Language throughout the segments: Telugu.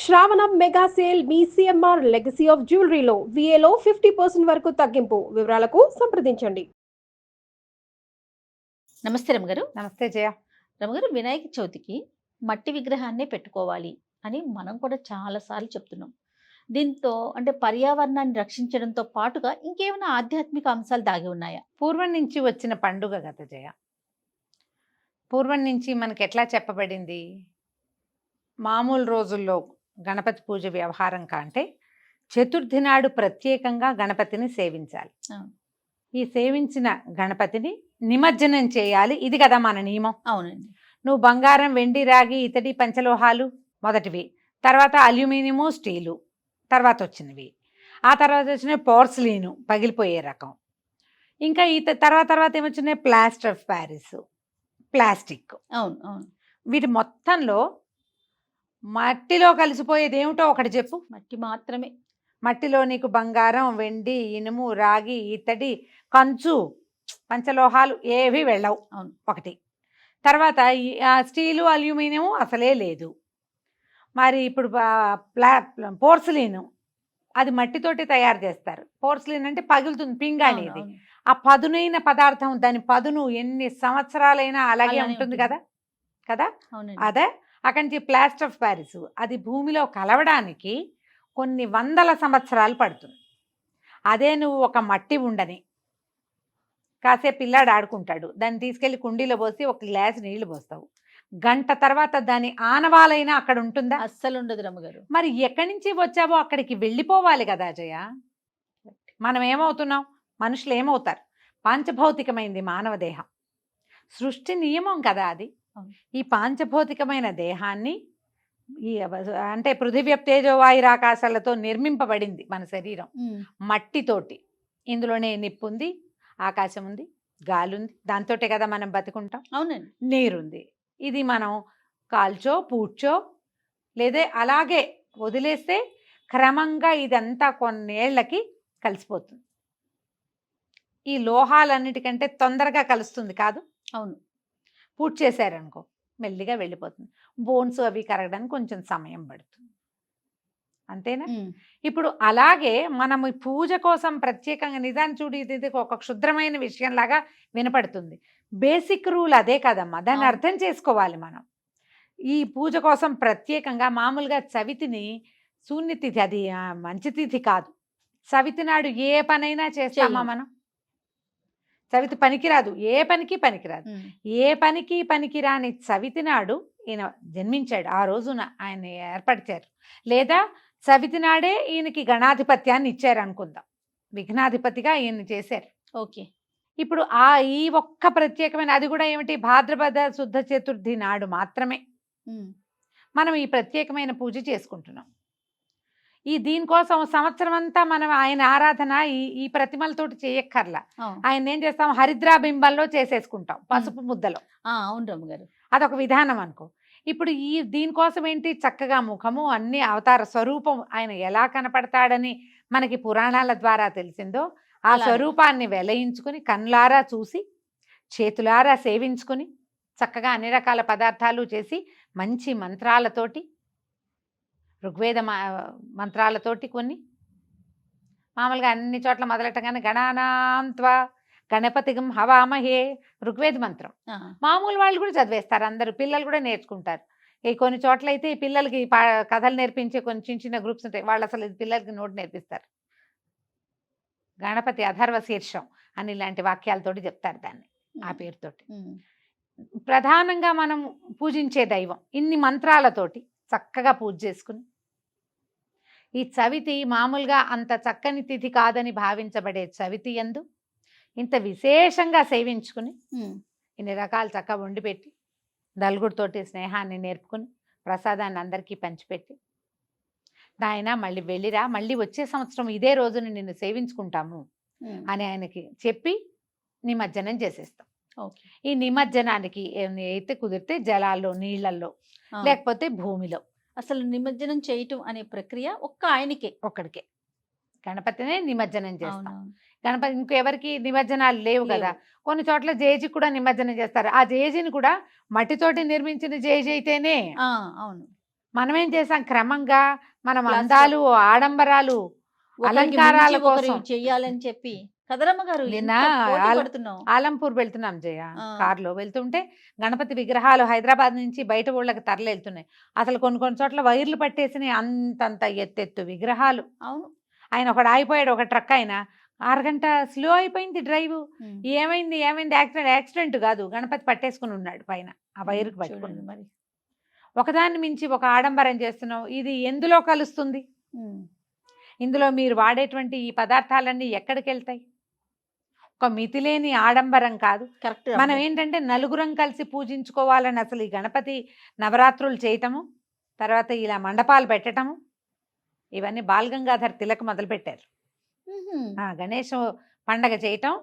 శ్రావణం మెగా సేల్ మీ సిఎంఆర్ లెగసీ ఆఫ్ జ్యువెలరీలో విఏలో 50% వరకు తగ్గింపు. వివరాలకు సంప్రదించండి. నమస్తే రమగారు. నమస్తే జయ. రమగారు, వినాయక చవితికి మట్టి విగ్రహాన్నే పెట్టుకోవాలి అని మనం కూడా చాలాసార్లు చెప్తున్నాం. దీంతో అంటే పర్యావరణాన్ని రక్షించడంతో పాటుగా ఇంకేమైనా ఆధ్యాత్మిక అంశాలు దాగి ఉన్నాయా? పూర్వం నుంచి వచ్చిన పండుగ కదా జయ. పూర్వం నుంచి మనకి ఎట్లా చెప్పబడింది, మామూలు రోజుల్లో గణపతి పూజ వ్యవహారం కంటే చతుర్థి నాడు ప్రత్యేకంగా గణపతిని సేవించాలి. ఈ సేవించిన గణపతిని నిమజ్జనం చేయాలి. ఇది కదా మన నియమం. అవునండి. నువ్వు బంగారం, వెండి, రాగి, ఇతడి పంచలోహాలు మొదటివి, తర్వాత అల్యూమినియము, స్టీలు తర్వాత వచ్చినవి, ఆ తర్వాత వచ్చిన పోర్సిలీను పగిలిపోయే రకం, ఇంకా తర్వాత ఏమొచ్చినాయి ప్లాస్టర్ ఆఫ్ ప్యారిస్, ప్లాస్టిక్. అవును అవును. వీటి మొత్తంలో మట్టిలో కలిసిపోయేది ఏమిటో ఒకటి చెప్పు. మట్టి మాత్రమే. మట్టిలో నీకు బంగారం, వెండి, ఇనుము, రాగి, ఇత్తడి, కంచు, పంచలోహాలు ఏవి వెళ్ళవు. అవును. ఒకటి. తర్వాత స్టీలు, అల్యూమినియం అసలే లేదు. మరి ఇప్పుడు పోర్సిలీను, అది మట్టితోటి తయారు చేస్తారు. పోర్సిలీన్ అంటే పగులుతుంది, పింగాణి. ఇది ఆ పదునైన పదార్థం, దాని పదును ఎన్ని సంవత్సరాలైనా అలాగే ఉంటుంది కదా కదా. అదే అక్కడి నుంచి ప్లాస్టర్ ఆఫ్ ప్యారిస్, అది భూమిలో కలవడానికి కొన్ని వందల సంవత్సరాలు పడుతుంది. అదే నువ్వు ఒక మట్టి ఉండని కాసేపు పిల్లాడు ఆడుకుంటాడు, దాన్ని తీసుకెళ్లి కుండీలో పోసి ఒక గ్లాస్ నీళ్లు పోస్తావు, గంట తర్వాత దాని ఆనవాలైనా అక్కడ ఉంటుందా? అస్సలు ఉండదు రమ్మగారు. మరి ఎక్కడి నుంచి వచ్చావో అక్కడికి వెళ్ళిపోవాలి కదా జయ. మనం ఏమవుతున్నాం, మనుషులు ఏమవుతారు? పాంచభౌతికమైంది మానవ దేహం, సృష్టి నియమం కదా అది. ఈ పాంచభౌతికమైన దేహాన్ని అంటే పృథివ్య తేజోవాయురాకాశాలతో నిర్మింపబడింది మన శరీరం, మట్టితోటి. ఇందులోనే నిప్పు ఉంది, ఆకాశం ఉంది, గాలి ఉంది, దాంతోటే కదా మనం బతుకుంటాం. అవునండి. నీరుంది. ఇది మనం కాల్చో పూడ్చో లేదా అలాగే వదిలేస్తే క్రమంగా ఇదంతా కొన్నేళ్లకి కలిసిపోతుంది. ఈ లోహాలన్నిటికంటే తొందరగా కలుస్తుంది కాదు. అవును. పూర్తి చేశారనుకో మెల్లిగా వెళ్ళిపోతుంది. బోన్స్ అవి కరగడానికి కొంచెం సమయం పడుతుంది, అంతేనా? ఇప్పుడు అలాగే మనం ఈ పూజ కోసం ప్రత్యేకంగా నిజాన్ని చూడు, ఇది ఒక క్షుద్రమైన విషయంలాగా వినపడుతుంది. బేసిక్ రూల్ అదే కదమ్మా, దాన్ని అర్థం చేసుకోవాలి మనం. ఈ పూజ కోసం ప్రత్యేకంగా మామూలుగా చవితిని శూన్యతిథి, అది మంచి తిథి కాదు. చవితి నాడు ఏ పనైనా చేస్తామా మనం? చవితి పనికిరాదు, ఏ పనికి పనికిరాదు. ఏ పనికి పనికిరాని చవితి నాడు ఈయన జన్మించాడు, ఆ రోజున ఆయన ఏర్పరిచారు. లేదా చవితి నాడే ఈయనకి గణాధిపత్యాన్ని ఇచ్చారు అనుకుందాం, విఘ్నాధిపతిగా ఈయన చేశారు. ఓకే. ఇప్పుడు ఈ ఒక్క ప్రత్యేకమైన, అది కూడా ఏమిటి, భాద్రపద శుద్ధ చతుర్థి నాడు మాత్రమే మనం ఈ ప్రత్యేకమైన పూజ చేసుకుంటున్నాం. దీనికోసం సంవత్సరం అంతా మనం ఆయన ఆరాధన ఈ ప్రతిమలతోటి చేయక్కర్లా. ఆయన ఏం చేస్తాం, హరిద్రాబింబంలో చేసేసుకుంటాం, పసుపు ముద్దలో. అవును రమ్మగారు, అదొక విధానం అనుకో. ఇప్పుడు దీనికోసం ఏంటి, చక్కగా ముఖము, అన్ని అవతార స్వరూపం, ఆయన ఎలా కనపడతాడని మనకి పురాణాల ద్వారా తెలిసిందో ఆ స్వరూపాన్ని వెలయించుకుని కన్నులారా చూసి చేతులారా సేవించుకుని చక్కగా అన్ని రకాల పదార్థాలు చేసి మంచి మంత్రాలతోటి, ఋగ్వేద మంత్రాలతోటి, కొన్ని మామూలుగా అన్ని చోట్ల మొదలెట్టగానే గణానాంత్వ గణపతిగం హవామహే ఋగ్వేద మంత్రం మామూలు వాళ్ళు కూడా చదివేస్తారు, అందరూ పిల్లలు కూడా నేర్చుకుంటారు. కొన్ని చోట్ల అయితే ఈ పిల్లలకి కథలు నేర్పించే కొన్ని చిన్న చిన్న గ్రూప్స్ ఉంటాయి, వాళ్ళు అసలు పిల్లలకి నోటి నేర్పిస్తారు. గణపతి అథర్వ శీర్షం అని ఇలాంటి వాక్యాలతోటి చెప్తారు దాన్ని, ఆ పేరుతోటి. ప్రధానంగా మనం పూజించే దైవం ఇన్ని మంత్రాలతోటి చక్కగా పూజ చేసుకుని, ఈ చవితి మామూలుగా అంత చక్కని తిథి కాదని భావించబడే చవితి యందు ఇంత విశేషంగా సేవించుకుని ఇన్ని రకాలు చక్కగా వండిపెట్టి నలుగురితోటి స్నేహాన్ని నేర్పుకుని ప్రసాదాన్ని అందరికీ పంచిపెట్టి, నాయన మళ్ళీ వెళ్ళిరా, మళ్ళీ వచ్చే సంవత్సరం ఇదే రోజుని నిన్ను సేవించుకుంటాము అని ఆయనకి చెప్పి నిమజ్జనం చేసేస్తాం. ఈ నిమజ్జనానికి అయితే కుదిరితే జలాల్లో, నీళ్లలో, లేకపోతే భూమిలో. అసలు నిమజ్జనం చేయటం అనే ప్రక్రియ ఒక్కడికే గణపతినే నిమజ్జనం చేస్తాం. గణపతి ఇంకెవరికి నిమజ్జనాలు లేవు కదా. కొన్ని చోట్ల జేజీ కూడా నిమజ్జనం చేస్తారు. ఆ జేజీని కూడా మట్టితోటి నిర్మించిన జేజీ అయితేనే. అవును, మనం ఏం చేసాం క్రమంగా మనం Class లో. అందాలు ఆడంబరాలు ఒకరికి అలంకారాల మించి ఒకరు కోసం. చెయ్యాలని చెప్పి కదరమ్మ గారు నిన్న ఎంత పోటీ ఆల- పడుతున్నాం. ఆలంపూర్ వెళ్తున్నాం జయ ఆ. కార్లో వెళ్తుంటే గణపతి విగ్రహాలు హైదరాబాద్ నుంచి బయట ఊళ్ళకి తరలి వెళ్తున్నాయి. అసలు కొన్ని చోట్ల వైర్లు పట్టేసినాయి, అంతంత ఎత్తెత్తు విగ్రహాలు. అవును. ఆయన ఒకడు ఆగిపోయాడు, ఒక ట్రక్ ఆయన 6 గంట స్లో అయిపోయింది డ్రైవ్. ఉమ్. ఏమైంది యాక్సిడెంట్ కాదు, గణపతి పట్టేసుకుని ఉన్నాడు పైన ఆ వైరుకు పట్టుకుని. చూడండి మరి. ఒకదాన్ని మించి ఒక ఆడంబరం చేస్తున్నాం. ఇది ఎందులో కలుస్తుంది? ఉమ్. ఇందులో మీరు వాడేటువంటి ఈ పదార్థాలన్నీ ఎక్కడికి వెళ్తాయి? ఒక మితిలేని ఆడంబరం కాదు. కరెక్ట్. మనం ఏంటంటే నలుగురం కలిసి పూజించుకోవాలని అసలు ఈ గణపతి నవరాత్రులు చేయటము, తర్వాత ఇలా మండపాలు పెట్టటము, ఇవన్నీ బాల్ గంగాధర్ తిలక్ మొదలు పెట్టారు. గణేష్ పండగ చేయటం.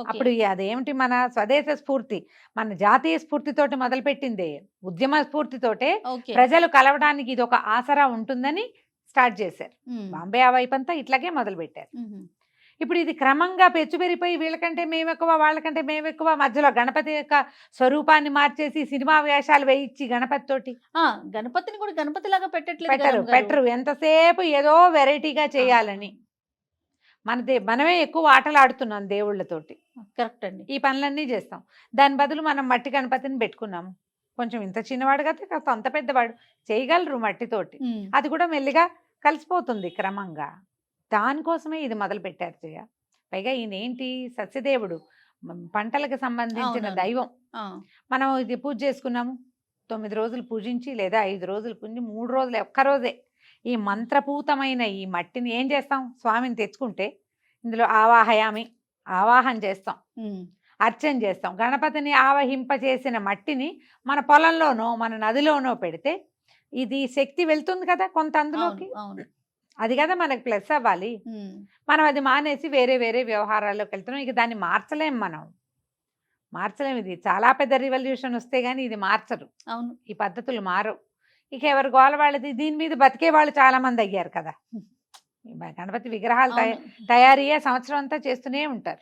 అప్పుడు అదేమిటి మన స్వదేశ స్ఫూర్తి, మన జాతీయ స్ఫూర్తితోటి మొదలుపెట్టిందే, ఉద్యమ స్ఫూర్తితోటే ప్రజలు కలవడానికి ఇది ఒక ఆసరా ఉంటుందని స్టార్ట్ చేశారు. బాంబే ఆ వైపంతా ఇట్లాగే మొదలు పెట్టారు. ఇప్పుడు ఇది క్రమంగా పెరిగిపోయి వీళ్ళకంటే మేమెక్కువ వాళ్ళకంటే మేమెక్కువ, మధ్యలో గణపతి యొక్క స్వరూపాన్ని మార్చేసి సినిమా వేషాలు వేయించి గణపతి తోటి గణపతిని కూడా గణపతి లాగా పెట్టరు. ఎంతసేపు ఏదో వెరైటీగా చేయాలని మనమే ఎక్కువ ఆటలు ఆడుతున్నాం దేవుళ్ళతోటి. కరెక్ట్ అండి. ఈ పనులన్నీ చేస్తాం. దాని బదులు మనం మట్టి గణపతిని పెట్టుకున్నాము. కొంచెం ఇంత చిన్నవాడు కదా, కాస్త అంత పెద్దవాడు చేయగలరు మట్టితోటి. అది కూడా మెల్లిగా కలిసిపోతుంది క్రమంగా. దానికోసమే ఇది మొదలు పెట్టారు జయ. పైగా ఈయన ఏంటి, సస్యదేవుడు, పంటలకు సంబంధించిన దైవం. మనం ఇది పూజ చేసుకున్నాము, 9 రోజులు పూజించి లేదా 5 రోజులు పూజించి 3 రోజులు ఒక్కరోజే ఈ మంత్రపూతమైన ఈ మట్టిని ఏం చేస్తాం, స్వామిని తెచ్చుకుంటే ఇందులో ఆవాహన చేస్తాం, అర్చన చేస్తాం. గణపతిని ఆవహింపచేసిన మట్టిని మన పొలంలోనో మన నదిలోనో పెడితే ఇది శక్తి వెళ్తుంది కదా కొంత అందులోకి. అది కదా మనకు ప్లస్ అవ్వాలి. మనం అది మానేసి వేరే వేరే వ్యవహారాల్లోకి వెళ్తున్నాం. ఇక దాన్ని మార్చలేం. ఇది చాలా పెద్ద రివల్యూషన్ వస్తే గానీ ఇది మార్చరు. అవును, ఈ పద్ధతులు మారవు. ఇక ఎవరి గోల వాళ్ళది. దీని మీద బతికే వాళ్ళు చాలా మంది అయ్యారు కదా. గణపతి విగ్రహాలు తయారయ్యే సంవత్సరం అంతా చేస్తూనే ఉంటారు,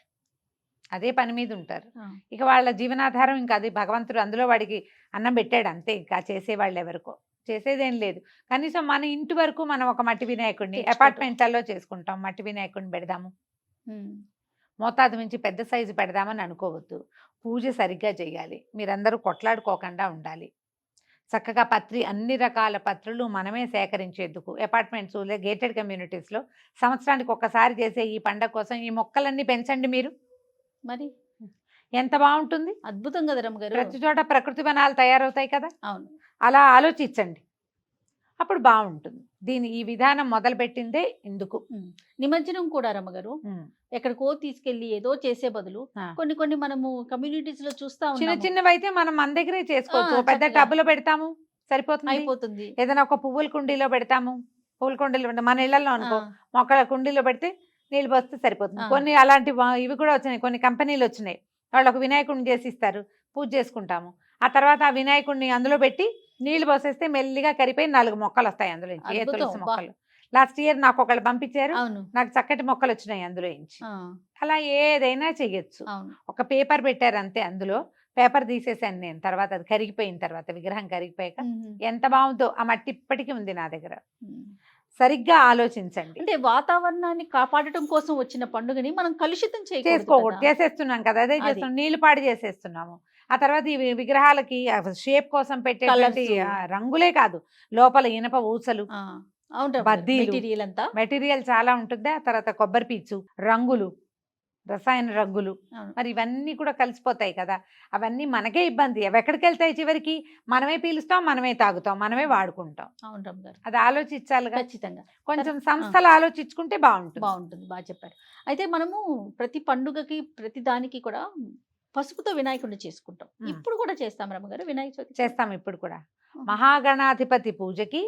అదే పని మీద ఉంటారు. ఇక వాళ్ళ జీవనాధారం ఇంకా అది భగవంతుడు అందులో వాడికి అన్నం పెట్టాడు అంతే. ఇంకా చేసేవాళ్ళు ఎవరికో, చేసేదేం లేదు. కనీసం మన ఇంటి వరకు మనం ఒక మట్టి వినాయకుడిని అపార్ట్మెంట్లలో చేసుకుంటాం, మట్టి వినాయకుడిని పెడదాము, మోతాదు మించి పెద్ద సైజు పెడదామని అనుకోవద్దు. పూజ సరిగ్గా చేయాలి, మీరందరూ కొట్లాడుకోకుండా ఉండాలి. చక్కగా అన్ని రకాల పత్రులు మనమే సేకరించేందుకు అపార్ట్మెంట్స్ గేటెడ్ కమ్యూనిటీస్లో సంవత్సరానికి ఒక్కసారి చేసే ఈ పండగ కోసం ఈ మొక్కలన్నీ పెంచండి. మీరు మరి ఎంత బాగుంటుంది, అద్భుతం కదా రమ్మ గారు. ప్రతి చోట ప్రకృతి వనాలు తయారవుతాయి కదా. అవును, అలా ఆలోచించండి, అప్పుడు బాగుంటుంది. ఈ విధానం మొదలుపెట్టిందే ఇందుకు. నిమజ్జనం కూడా రమ్మగారు ఎక్కడికో తీసుకెళ్లి ఏదో చేసే బదులు కొన్ని మనము కమ్యూనిటీస్ లో చూస్తా చిన్న చిన్నవి అయితే మనం మన దగ్గరే చేసుకోవచ్చు. పెద్ద టబ్బులో పెడతాము సరిపోతుంది. ఏదైనా ఒక పువ్వుల కుండీలో పెడతాము, పువ్వుల కుండీలో మన ఇళ్లలో అనుకో మొక్కల కుండీలో పెడితే నీళ్ళు పోస్తే సరిపోతుంది. కొన్ని అలాంటి ఇవి కూడా వచ్చినాయి, కొన్ని కంపెనీలు వచ్చినాయి. వాళ్ళు ఒక వినాయకుడిని చేసి ఇస్తారు, పూజ చేసుకుంటాము. ఆ తర్వాత ఆ వినాయకుడిని అందులో పెట్టి నీళ్లు పోసేస్తే మెల్లిగా కరిపోయి 4 మొక్కలు వస్తాయి అందులో నుంచి. ఏ తులసి మొక్కలు లాస్ట్ ఇయర్ నాకు ఒకళ్ళు పంపించారు, నాకు చక్కటి మొక్కలు వచ్చినాయి అందులో నుంచి. అలా ఏదైనా చెయ్యొచ్చు. ఒక పేపర్ పెట్టారు అంతే, అందులో పేపర్ తీసేసాను నేను. తర్వాత అది కరిగిపోయిన తర్వాత, విగ్రహం కరిగిపోయాక ఎంత బాగుందో. ఆ మట్టి ఇప్పటికీ ఉంది నా దగ్గర. సరిగ్గా ఆలోచించండి. అంటే వాతావరణాన్ని కాపాడటం కోసం వచ్చిన పండుగని మనం కలుషితం చేసుకోకూడదు. చేసేస్తున్నాం కదా, అదే చేస్తున్నాం, నీళ్లు పాడు చేసేస్తున్నాము. ఆ తర్వాత ఈ విగ్రహాలకి షేప్ కోసం పెట్టేటువంటి రంగులే కాదు, లోపల ఇనప ఊసలు, మెటీరియల్ చాలా ఉంటుంది. ఆ తర్వాత కొబ్బరి పీచు, రంగులు, రసాయన రంగులు, మరి ఇవన్నీ కూడా కలిసిపోతాయి కదా. అవన్నీ మనకే ఇబ్బంది. అవి ఎక్కడికి వెళ్తాయి చివరికి? మనమే పీలుస్తాం, మనమే తాగుతాం, మనమే వాడుకుంటాం. అది ఆలోచించాలి ఖచ్చితంగా. కొంచెం సంస్థలు ఆలోచించుకుంటే బాగుంటుంది. బాగా చెప్పారు. అయితే మనము ప్రతి పండుగకి ప్రతి దానికి కూడా పసుపుతో వినాయకుడిని చేసుకుంటాం. ఇప్పుడు కూడా చేస్తాం రమ్మగారు వినాయక చవితి చేస్తాం. ఇప్పుడు కూడా మహాగణాధిపతి పూజకి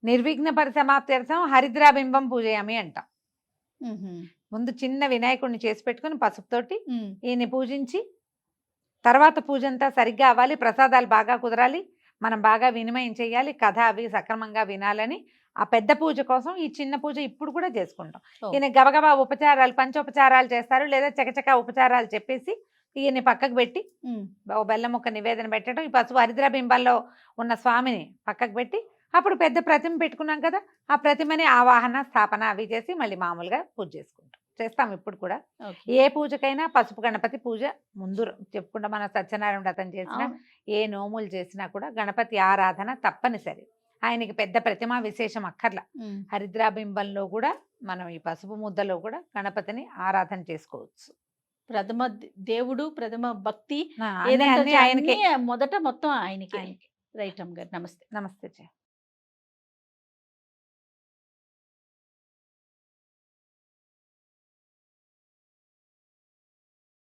నిర్విఘ్న పరిసమాప్త్యర్థం హరిద్రాబింబం పూజయామి అంటాం. ముందు చిన్న వినాయకుడిని చేసి పెట్టుకుని పసుపుతోటి ఈయన్ని పూజించి, తర్వాత పూజ అంతా సరిగ్గా అవ్వాలి, ప్రసాదాలు బాగా కుదరాలి, మనం బాగా వినిమయం చేయాలి, కథ అవి సక్రమంగా వినాలని ఆ పెద్ద పూజ కోసం ఈ చిన్న పూజ ఇప్పుడు కూడా చేసుకుంటాం. ఈయన గబగబా ఉపచారాలు, పంచోపచారాలు చేస్తారు, లేదా చకచక ఉపచారాలు చెప్పేసి ఈయన్ని పక్కకు పెట్టి బెల్లం ముక్క నివేదన పెట్టడం, ఈ పసుపు హరిద్రాబింబాల్లో ఉన్న స్వామిని పక్కకు పెట్టి అప్పుడు పెద్ద ప్రతిమ పెట్టుకున్నాం కదా, ఆ ప్రతిమని ఆవాహన స్థాపన అవి చేసి మళ్ళీ మామూలుగా పూజ చేసుకుంటాం, చేస్తాం ఇప్పుడు కూడా. ఓకే. ఏ పూజకైనా పసుపు గణపతి పూజ ముందు చెప్పుకుంటా, మన సత్యనారాయణ వ్రతం చేసినా అవును. ఏ నోములు చేసినా కూడా గణపతి ఆరాధన తప్పనిసరి. ఆయనకి పెద్ద ప్రతిమ విశేషం అక్కర్ల. ఉమ్. హరిద్రాబింబంలో కూడా మనం ఈ పసుపు ముద్దలో కూడా గణపతిని ఆరాధన చేసుకోవచ్చు. ప్రథమ దేవుడు, ప్రథమ భక్తి అన్నీ ఏదంటే అన్నీ ఆయనకే. అన్నీ మొదట మొత్తం ఆయనకే. ఆయనకే. రైట్ అమ్మగారు, నమస్తే. నమస్తే జయ.